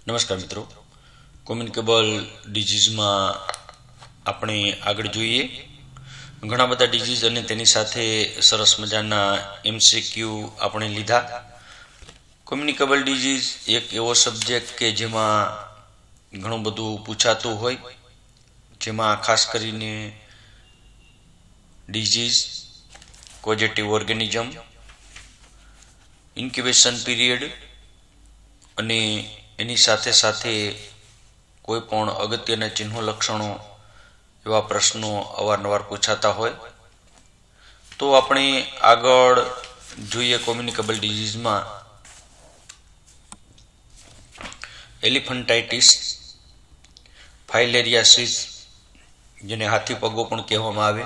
નમસ્કાર મિત્રો, કોમ્યુનિકેબલ ડિઝીઝમાં આપણે આગળ જોઈએ ઘણા બધા ડિઝીઝ અને તેની સાથે સરસ મજાના એમસીક્યુ આપણે લીધા. કોમ્યુનિકેબલ ડિઝીઝ એક એવો સબ્જેક્ટ કે જેમાં ઘણું બધું પૂછાતું હોય, જેમાં ખાસ કરીને ડિઝીઝ, કોઝેટિવ ઓર્ગેનિઝમ, ઇન્ક્યુબેશન પીરિયડ અને એની સાથે સાથે કોઈ પણ અગત્યના ચિહ્નો લક્ષણો એવા પ્રશ્નો અવારનવાર પૂછાતા હોય. તો આપણે આગળ જોઈએ કોમ્યુનિકેબલ ડિઝીઝમાં એલિફન્ટાઇટિસ, ફાઇલેરિયાસિસ જેને હાથી પગો પણ કહેવામાં આવે.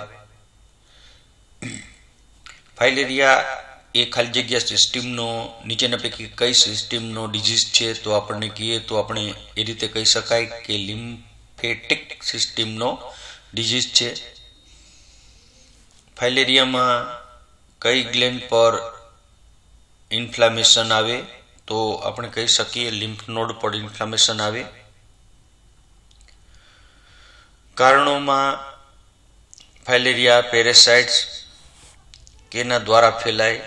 ફાઇલેરિયા એ ખાલી જગ્યા સિસ્ટમનો નીચેના પૈકી કઈ સિસ્ટમનો ડિઝીઝ છે? તો આપણને કહીએ તો આપણે એ રીતે કહી શકાય કે લિમ્ફેટિક સિસ્ટમનો ડિઝીઝ છે. ફાઇલેરિયામાં કઈ ગ્લેન્ડ પર ઇન્ફ્લામેશન આવે? તો આપણે કહી શકીએ લિમ્ફ નોડ પર ઇન્ફ્લામેશન આવે. કારણોમાં ફાઇલેરિયા પેરાસાઇટ્સ કેના દ્વારા ફેલાય?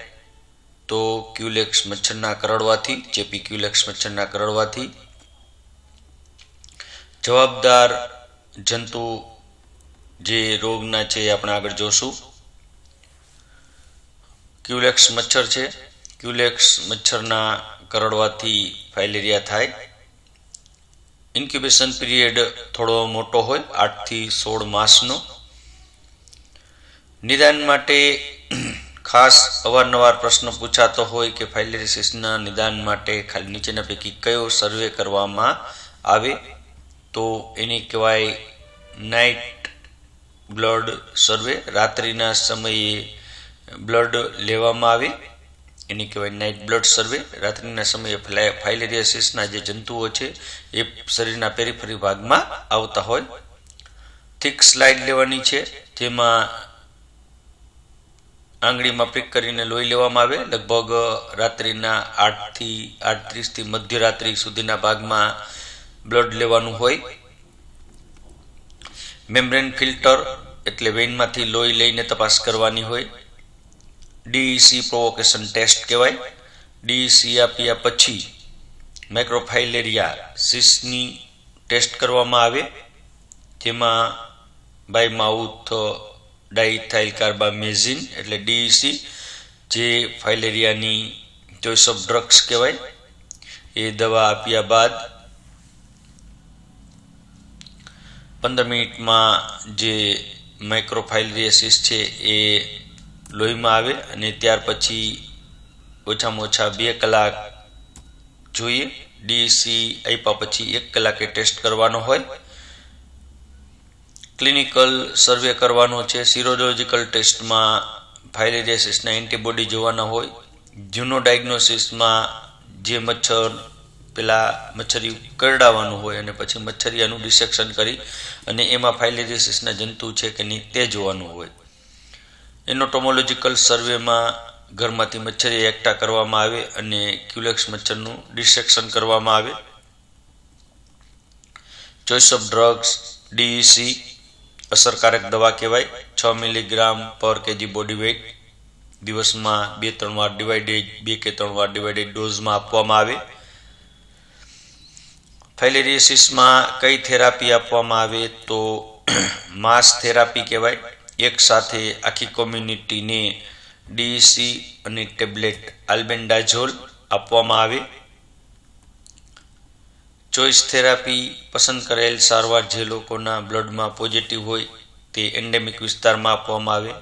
તો ક્યુલેક્સ મચ્છરના કરડવાથી, ચેપી ક્યુલેક્સ મચ્છરના કરડવાથી. જવાબદાર જંતુ જે રોગના છે આપણે આગળ જોશું. ક્યુલેક્સ મચ્છર છે, ક્યુલેક્સ મચ્છરના કરડવાથી ફાઇલેરિયા થાય. ઇન્ક્યુબેશન પીરિયડ થોડો મોટો હોય, 8 થી 16 માસનો. નિદાન માટે ખાસ અવારનવાર પ્રશ્ન પૂછાતો હોય કે ફાઇલેરિયાસિસના નિદાન માટે ખાલી નીચેના પૈકી કયો સર્વે કરવામાં આવે? તો એને કહેવાય નાઇટ બ્લડ સર્વે. રાત્રિના સમયે બ્લડ લેવામાં આવે, એને કહેવાય નાઇટ બ્લડ સર્વે. રાત્રિના સમયે ફાઇલેરિયાસિસના જે જંતુઓ છે એ શરીરના પેરીફરી ભાગમાં આવતા હોય. થીક સ્લાઇડ લેવાની છે, જેમાં આંગળીમાં પ્રિક કરીને લોહી લેવામાં આવે. લગભગ રાત્રિના 8:30 થી મધ્યરાત્રિ સુધીના ભાગમાં બ્લડ લેવાનું હોય. મેમ્બ્રેન ફિલ્ટર એટલે વેઇનમાંથી લોહી લઈને તપાસ કરવાની હોય. ડીઈસી પ્રોવોકેશન ટેસ્ટ કહેવાય. ડીઈસી આપ્યા પછી માઇક્રોફાઇલેરિયા સિસની ટેસ્ટ કરવામાં આવે, જેમાં બાય માઉથ ડાઇથાઇલ કાર્બામેઝિન એટલે ડીઈસી, જે ફાઇલેરિયાની ચોઇસ ઓફ ડ્રગ્સ કહેવાય. એ દવા આપ્યા બાદ 15 મિનિટમાં જે માઇક્રોફાઇલેરિયાસિસ છે એ લોહીમાં આવે અને ત્યાર પછી ઓછામાં ઓછા 2 કલાક જોઈએ. ડીઈસી આપ્યા પછી 1 કલાકે ટેસ્ટ કરવાનો હોય. ક્લિનિકલ સર્વે કરવાનો છે. સિરોલોજીકલ ટેસ્ટમાં ફાઇલેરિયાસિસના એન્ટીબોડી જોવાના હોય. જ્યુનો ડાયગ્નોસિસમાં જે મચ્છર પેલા મચ્છરી કરડાવવાનું હોય અને પછી મચ્છરિયાનું ડિસેક્શન કરી અને એમાં ફાઇલેરિયાસિસના જંતુ છે કે નહીં તે જોવાનું હોય. એનોટોમોલોજીકલ સર્વેમાં ઘરમાંથી મચ્છરી એકઠા કરવામાં આવે અને ક્યુલેક્સ મચ્છરનું ડિસેક્શન કરવામાં આવે. ચોઇસ ઓફ ડ્રગ્સ ડીઈસી અસરકારક દવા કહેવાય. 6 મિલીગ્રામ પર કેજી બોડી વેઇટ દિવસમાં 2-3 વાર ડિવાઇડેડ ડોઝમાં આપવામાં આવે. ફાઇલેરિયાસિસમાં કઈ થેરાપી આપવામાં આવે? તો માસ થેરાપી કહેવાય. એક સાથે આખી કોમ્યુનિટીને ડીઈસી અને ટેબ્લેટ આલ્બેન્ડાઝોલ આપવામાં આવે. ચોઇસ થેરાપી પસંદ કરેલ સારવાર જે લોકોના બ્લડમાં પોઝિટિવ હોય તે એન્ડેમિક વિસ્તારમાં આપવામાં આવે.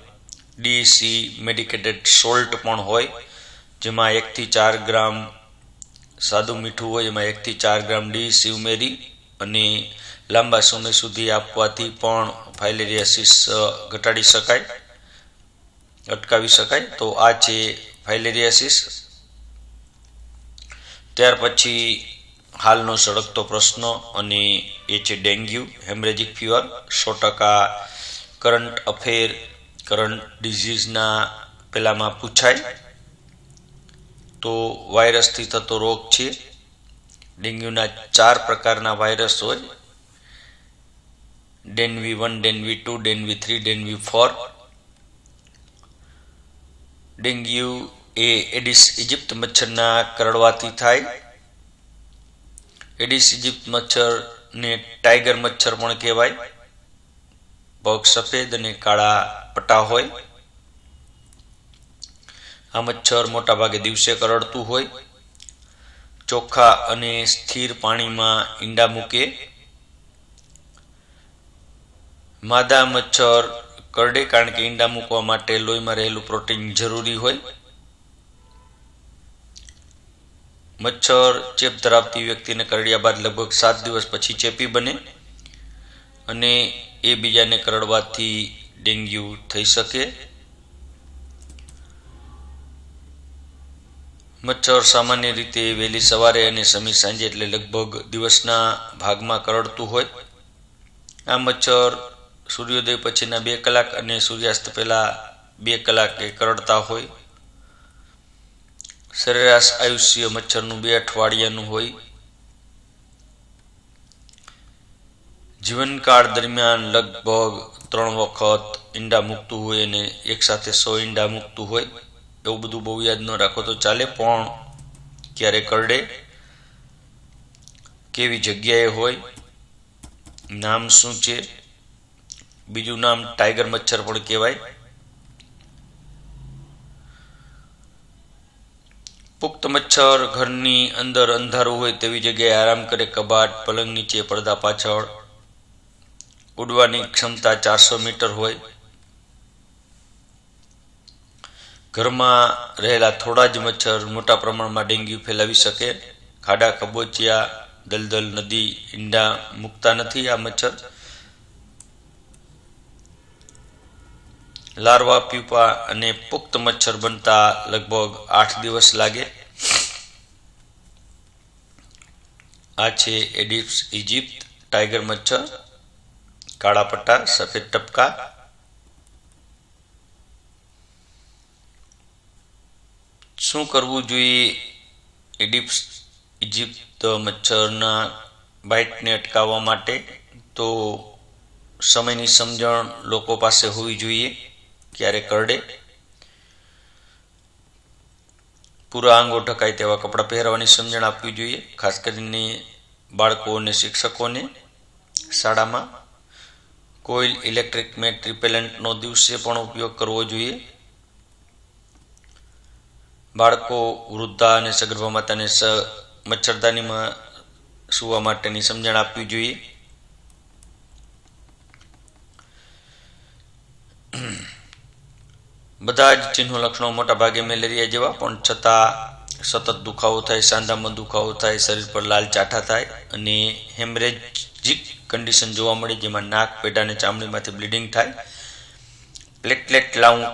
ડીઈસી મેડિકેટેડ સોલ્ટ પણ હોય, જેમાં 1 થી 4 ગ્રામ સાદું મીઠું હોય, એમાં 1 થી 4 ગ્રામ ડીઈસી ઉમેરી અને લાંબા સમય સુધી આપવાથી પણ ફાઇલેરિયાસિસ ઘટાડી શકાય, અટકાવી શકાય. તો આ છે ફાઇલેરિયાસિસ. ત્યાર પછી હાલનો સળગતો પ્રશ્ન અને એ છે dengue, hemorrhagic fever. 100% current affair, current ડિઝીઝના પેલામાં પૂછાય. તો વાયરસથી થતો રોગ છે. ડેન્ગ્યુના 4 પ્રકારના વાયરસ હોય, ડેન્વી1, ડેન્વી2, ડેન્વી3, ડેન્વી4. ડેન્ગ્યુ એ એડિસ ઇજિપ્ત મચ્છરના કરડવાથી થાય. એડિસ ઇજિપ્ત મચ્છરને ટાઈગર મચ્છર પણ કહેવાય. પગ સફેદ અને કાળા પટ્ટા હોય. આ મચ્છર મોટા ભાગે દિવસે કરડતું હોય. ચોખ્ખા અને સ્થિર પાણીમાં ઈંડા મૂકે. માદા મચ્છર કરડે કારણ કે ઈંડા મૂકવા માટે લોહીમાં રહેલું પ્રોટીન જરૂરી હોય. મચ્છર ચેપ ધરાવતી વ્યક્તિને કરડ્યા બાદ લગભગ 7 દિવસ પછી ચેપી બને અને એ બીજાને કરડવાથી ડેન્ગ્યુ થઈ શકે. મચ્છર સામાન્ય રીતે વહેલી સવારે અને સમી સાંજે એટલે લગભગ દિવસના ભાગમાં કરડતું હોય. આ મચ્છર સૂર્યોદય પછીના 2 કલાક અને સૂર્યાસ્ત પહેલા 2 કલાકે કરડતા હોય. સરેરાશ આયુષ્ય મચ્છરનું 2 અઠવાડિયાનું હોય. જીવનકાળ દરમિયાન લગભગ 3 વખત ઈંડા મૂકતું હોય અને એક સાથે 100 ઈંડા મૂકતું હોય. એવું બધું બહુ યાદ ન રાખો તો ચાલે, પણ ક્યારે કરડે, કેવી જગ્યાએ હોય, નામ શું છે. બીજું નામ ટાઈગર મચ્છર પણ કહેવાય. પુખ્ત મચ્છર ઘરની અંદર અંધારું હોય તેવી જગ્યાએ આરામ કરે. કબાટ, પલંગ નીચે, પડદા પાછળ. ઉડવાની ક્ષમતા 400 મીટર હોય. ઘરમાં રહેલા થોડા જ મચ્છર મોટા પ્રમાણમાં ડેન્ગ્યુ ફેલાવી શકે. ખાડા, કબોચિયા, દલદલ, નદી ઈંડા મૂકતા નથી આ મચ્છર. લાર્વા, પ્યુપા અને પુખ્ત મચ્છર બનતા લગભગ 8 દિવસ લાગે. આ છે એડિસ ઇજિપ્ત ટાઈગર મચ્છર. કાળા પટ્ટા, સફેદ ટપકા. શું કરવું જોઈએ એડિસ ઇજિપ્ત મચ્છરના બાઇટને અટકાવવા માટે? તો સમયની સમજણ લોકો પાસે હોવી જોઈએ. ક્યારે કરડે, પૂરા અંગો ઢકાય તેવા કપડાં પહેરવાની સમજણ આપવી જોઈએ, ખાસ કરીને બાળકો અને શિક્ષકોને. શાળામાં કોઇલ ઇલેક્ટ્રિક મેટ રિપેલન્ટનો દિવસે પણ ઉપયોગ કરવો જોઈએ. બાળકો, વૃદ્ધા અને સગર્ભા માતાને મચ્છરદાનીમાં સૂવા માટેની સમજણ આપવી જોઈએ. બધા જ ચિહ્નો લક્ષણો મોટા ભાગે મેલેરિયા જેવા, પણ છતાં સતત દુખાવો થાય, સાંધામાં દુખાવો થાય, શરીર પર લાલ ચાઠા થાય અને હેમરેજિક કન્ડિશન જોવા મળે, જેમાં નાક, પેઢા અને ચામડીમાંથી બ્લીડિંગ થાય. પ્લેટલેટ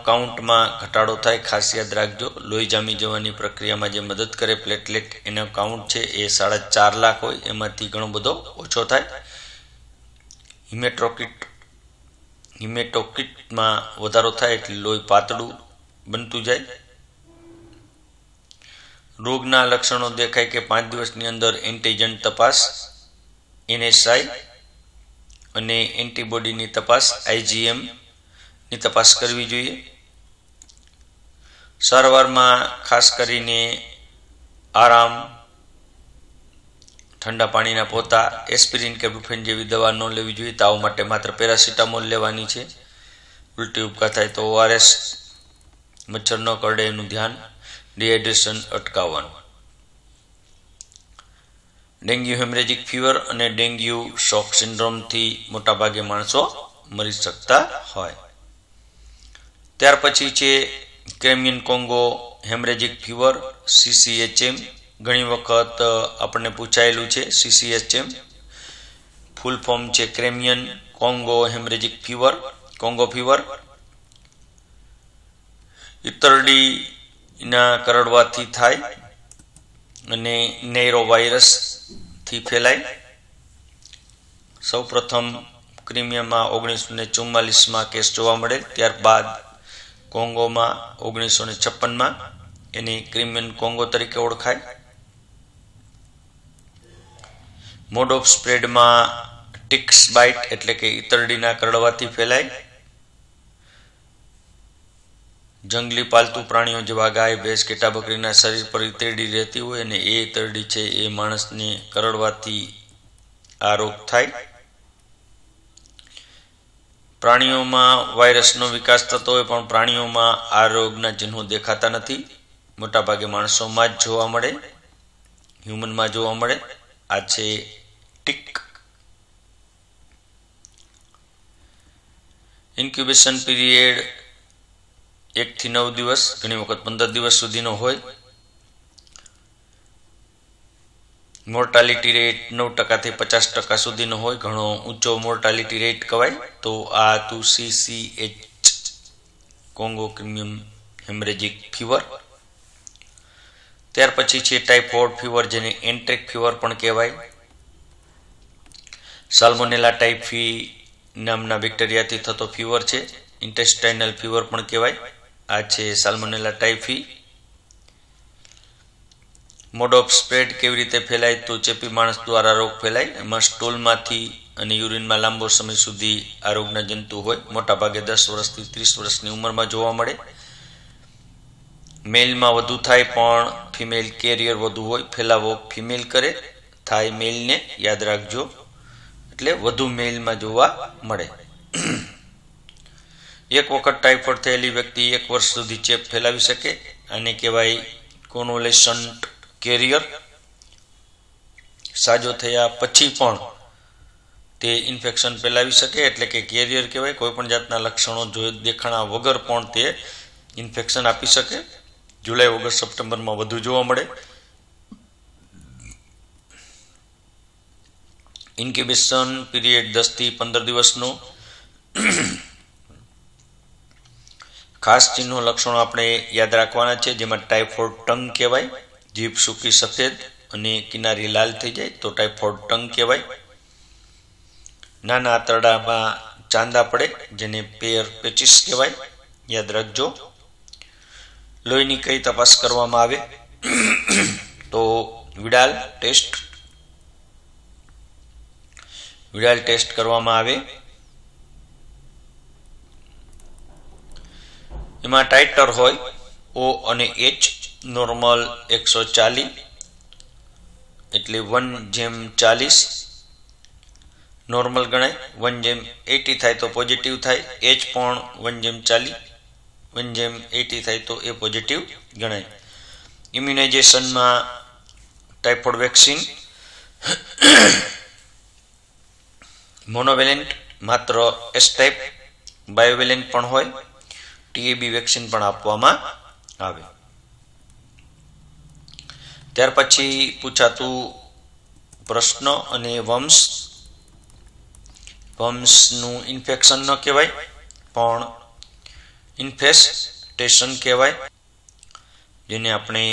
કાઉન્ટમાં ઘટાડો થાય. ખાસ યાદ રાખજો, લોહી જામી જવાની પ્રક્રિયામાં જે મદદ કરે પ્લેટલેટ, એનો કાઉન્ટ છે એ 4.5 લાખ હોય, એમાંથી ઘણો બધો ઓછો થાય. હિમેટોક્રિટમાં વધારો થાય એટલે લોહી પાતળું બનતું જાય. રોગના લક્ષણો દેખાય કે 5 દિવસની અંદર એન્ટીજન તપાસ NSI અને એન્ટીબોડીની તપાસ IgM ની તપાસ કરવી જોઈએ. સારવારમાં ખાસ કરીને આરામ, ઠંડા પાણીના પોતા, એસ્પિરિન કે બ્રુફેન જેવી દવા ન લેવી જોઈએ. તાવ માટે માત્ર પેરાસિટામોલ લેવાની છે. ઉલટી ઉપકા થાય તો ORS. મચ્છર ન કરડે એનું ધ્યાન. ડિહાઇડ્રેશન અટકાવવાનું. ડેન્ગ્યુ હેમરેજિક ફીવર અને ડેન્ગ્યુ શોક સિન્ડ્રોમથી મોટાભાગે માણસો મરી શકતા હોય. ત્યાર પછી છે Crimean Congo hemorrhagic fever, CCHM. ઘણી વખત આપણને પૂછાયેલું છે CCHM. ફૂલ ફોર્મ છે Crimean Congo hemorrhagic fever, Congo fever. ઈતરડીના કરડવાથી થાય અને નેરો વાયરસ થી ફેલાય. સૌ પ્રથમ ક્રિમિયામાં 1944માં કેસ જોવા મળે. ત્યારબાદ કોંગોમાં 1956માં. એની ક્રિમિયન કોંગો તરીકે ઓળખાય. મોડ ઓફ સ્પ્રેડમાં ટિક્સ બાઇટ એટલે કે ઈતરડીના કરડવાથી ફેલાય. જંગલી પાલતુ પ્રાણીઓ જેવા ગાય, ભેંસ, ઘેટા, બકરીના શરીર પર ઈતરડી રહેતી હોય અને એ ઈતરડી છે એ માણસને કરડવાથી આ રોગ થાય. પ્રાણીઓમાં વાયરસનો વિકાસ થતો હોય પણ પ્રાણીઓમાં આ રોગના ચિહ્નો દેખાતા નથી. મોટાભાગે માણસોમાં જ જોવા મળે, હ્યુમનમાં જોવા મળે. આ છે ટીક. ઇન્ક્યુબેશન પીરિયડ 1 થી 9 દિવસ, ઘણી વખત 15 દિવસ સુધીનો હોય. મોર્ટાલિટી રેટ 9% થી 50% સુધીનો હોય, ઘણો ઊંચો મોર્ટાલિટી રેટ કહેવાય. તો આ હતું CCH કોંગો ક્રિમિયમ હેમરેજિક ફીવર. ત્યાર પછી છે ટાઇફોઇડ ફીવર, જેને એન્ટ્રેક ફીવર પણ કહેવાય. સાલ્મોનેલા ટાઇફી નામના બેક્ટેરિયાથી થતો ફીવર છે. ઇન્ટેસ્ટાઇનલ ફીવર પણ કહેવાય. આ છે salmonella typhi. Mode of spread કેવી રીતે ફેલાય? તો ચેપી માણસ દ્વારા રોગ ફેલાય. એમાં સ્ટૂલમાંથી અને યુરિનમાં લાંબો સમય સુધી આ રોગના જંતુ હોય. મોટાભાગે 10 વર્ષથી 30 વર્ષની ઉંમરમાં જોવા મળે. મેલમાં વધુ થાય પણ ફિમેલ કેરિયર વધુ હોય. ફેલાવો ફિમેલ કરે, થાય મેલને, યાદ રાખજો. એટલે વધુ મેલમાં જોવા મળે. એક વખત ટાઇફોઇડ થયેલી વ્યક્તિ 1 વર્ષ સુધી ચેપ ફેલાવી શકે. આને કહેવાય કોન્વોલેસન્ટ કેરિયર. સાજો થયા પછી પણ તે ઇન્ફેક્શન ફેલાવી શકે, એટલે કે કેરિયર કહેવાય. કોઈ પણ જાતના લક્ષણો દેખાણા વગર પણ તે ઇન્ફેક્શન આપી શકે. જુલાઈ, ઓગસ્ટ, સપ્ટેમ્બરમાં વધુ જોવા મળે. ઇન્ક્યુબેશન પીરિયડ 10 થી 15 દિવસનો. ખાસ ચિહ્નો, લક્ષણો આપણે યાદ રાખવાના છે, જેમાં ટાઇફોઇડ ટંગ કહેવાય. જીભ સૂકી સફેદ અને કિનારી લાલ થઈ જાય તો ટાઇફોઇડ ટંગ કહેવાય. નાના આંતરડામાં ચાંદા પડે, જેને પેર પેચિસ કહેવાય. યાદ રાખજો. લોહીની કઈ તપાસ કરવામાં આવે? તો વિડાલ ટેસ્ટ. વિડાલ ટેસ્ટ કરવામાં આવે. એમાં ટાઇટર હોય O અને H. નોર્મલ 140 એટલે 1/40 નોર્મલ ગણાય. 1/80 થાય તો પોઝિટિવ થાય. H પણ 1/40 1/80 થાય તો એ પોઝિટિવ ગણાય. ઇમ્યુનાઇઝેશનમાં ટાઇફોઇડ વેક્સિન મોનોવેલેન્ટ, માત્ર S ટાઇપ. બાયોવેલેન્ટ પણ હોય. TAB વેક્સિન પણ આપવામાં આવે. ત્યાર પછી પૂછાતું પ્રશ્ન અને વમ્સનું ઇન્ફેક્શન ન કહેવાય પણ ઇન્ફેસ્ટેશન કહેવાય, જેને આપણે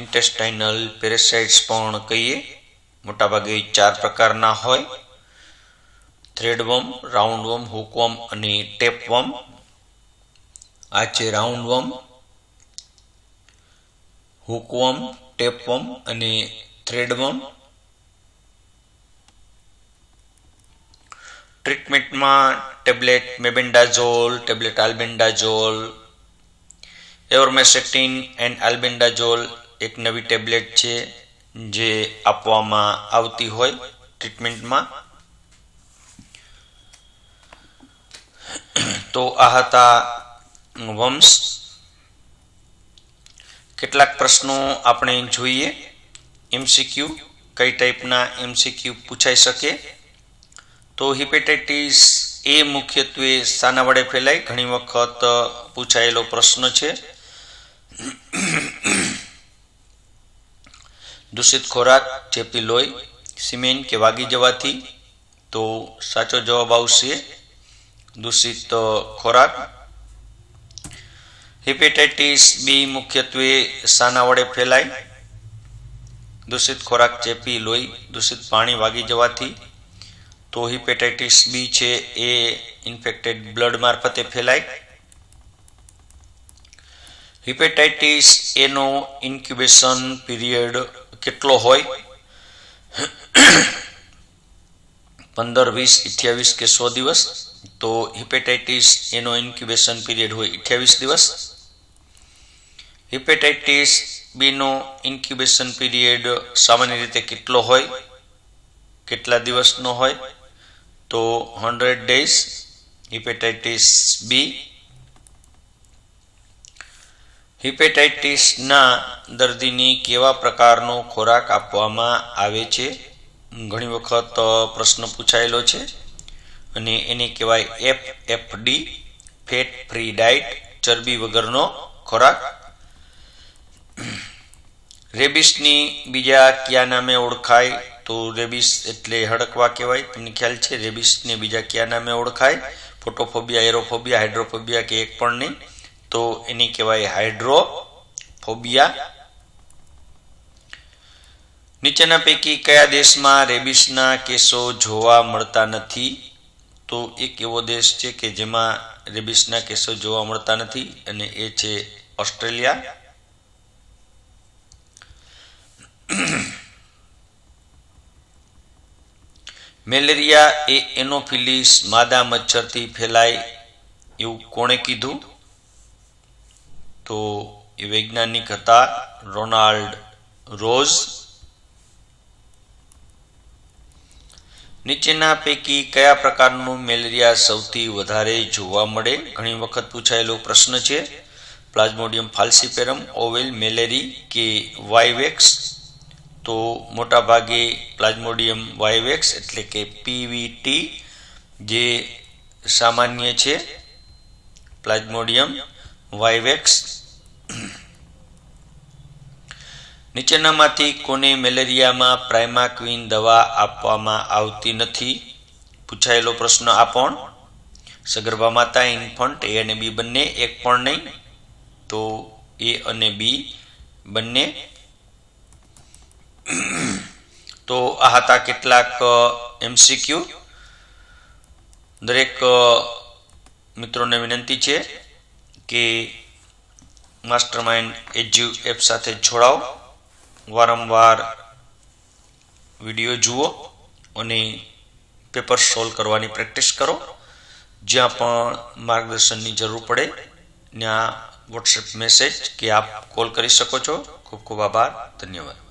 ઇન્ટેસ્ટાઇનલ પેરેસાઇટ્સ પણ કહીએ. મોટાભાગે 4 પ્રકારના હોય: થ્રેડવર્મ, રાઉન્ડવર્મ, હુકવર્મ અને ટેપવર્મ. આ છે રાઉન્ડવર્મ, હુકવર્મ, ટેપવર્મ અને થ્રેડવર્મ. ટ્રીટમેન્ટમાં ટેબ્લેટ મેબેન્ડાઝોલ, ટેબ્લેટ આલ્બેન્ડાઝોલ, એવરમેસેક્ટિન એન્ડ આલ્બેન્ડાઝોલ એક નવી ટેબ્લેટ છે જે આપવામાં આવતી હોય ટ્રીટમેન્ટમાં. તો આ હતા વર્મ્સ. કેટલાક પ્રશ્નો આપણે જોઈએ. MCQ, કઈ ટાઈપના MCQ પૂછાઈ શકે? તો હિપેટાઇટિસ A મુખ્યત્વે શાના વડે ફેલાય? ઘણી વખત પૂછાયેલો પ્રશ્ન છે. દૂષિત ખોરાક, ચેપી લોહી, સિમેન કે વાગી જવાથી. તો સાચો જવાબ આવશે દૂષિત ખોરાક. હિપેટાઇટિસ B મુખ્યત્વે શાના વડે ફેલાય? દૂષિત ખોરાક, ચેપી લોહી, દૂષિત પાણી, વાગી જવાથી. તો હિપેટાઇટિસ B છે એ ઇન્ફેક્ટેડ બ્લડ મારફતે ફેલાય. હિપેટાઇટિસ A નો ઇન્ક્યુબેશન પીરિયડ કેટલો હોય? 15, 20, 28 કે 100 દિવસ, તો હિપેટાઇટિસ એનો ઇન્ક્યુબેશન પીરિયડ હોય 28 દિવસ. હિપેટાઇટિસ બી નો ઇન્ક્યુબેશન પીરિયડ સામાન્ય રીતે કેટલો હોય, કેટલા દિવસનો હોય? તો 100 days હિપેટાઇટિસ બી. હિપેટાઇટિસના દર્દીની કેવા પ્રકારનો ખોરાક આપવામાં આવે છે? ઘણી વખત પ્રશ્ન પૂછાયેલો છે અને એને કહેવાય FFD, ફેટ ફ્રી ડાયટ, ચરબી વગરનો ખોરાક. રેબિસની બીજા કયા નામે ઓળખાય? તો રેબિસ એટલે હડકવા કહેવાય, તમને ખ્યાલ છે. રેબિસને બીજા કયા નામે ઓળખાય? ફોટોફોબિયા, એરોફોબિયા, હાઇડ્રોફોબિયા કે એક પણ નહીં, તો એની કહેવાય હાઇડ્રોફોબિયા. નીચેના પૈકી કયા દેશમાં રેબિસના કેસો જોવા મળતા નથી? તો એક એવો દેશ છે કે જેમાં રેબિસના કેસો જોવા મળતા નથી અને એ છે ઓસ્ટ્રેલિયા. મેલેરિયા એ એનોફિલિસ માદા મચ્છરથી ફેલાય એવું કોણે કીધું? તો એ વૈજ્ઞાનિક હતા રોનાલ્ડ રોઝ. નીચેના પૈકી કયા પ્રકારનું મેલેરિયા સૌથી વધારે જોવા મળે? ઘણી વખત પૂછાયેલો પ્રશ્ન છે. પ્લાઝ્મોડિયમ ફાલ્સીપેરમ, ઓવેલ મેલેરી કે વાયવેક્સ? તો મોટા ભાગે પ્લાઝ્મોડિયમ વાયવેક્સ એટલે કે PVT જે સામાન્ય છે, પ્લાઝ્મોડિયમ વાયવેક્સ. નીચેનામાંથી કોને મેલેરિયામાં પ્રાઇમાક્વિન દવા આપવામાં આવતી નથી? પૂછાયેલો પ્રશ્ન આ પણ. સગર્ભા માતા, ઇન્ફન્ટ, A અને B બંને, એક પણ નહીં, તો A અને B બંને. તો આ હતા કેટલાક MCQ. દરેક મિત્રોને વિનંતી છે કે માસ્ટર માઇન્ડ એજ્યુ એપ સાથે જોડાઓ, વારંવાર વિડીયો જુઓ અને પેપર સોલ્વ કરવાની પ્રેક્ટિસ કરો. જ્યાં પણ માર્ગદર્શનની જરૂર પડે ત્યાં વોટ્સએપ મેસેજ કે આપ કોલ કરી શકો છો. ખૂબ ખૂબ આભાર. ધન્યવાદ.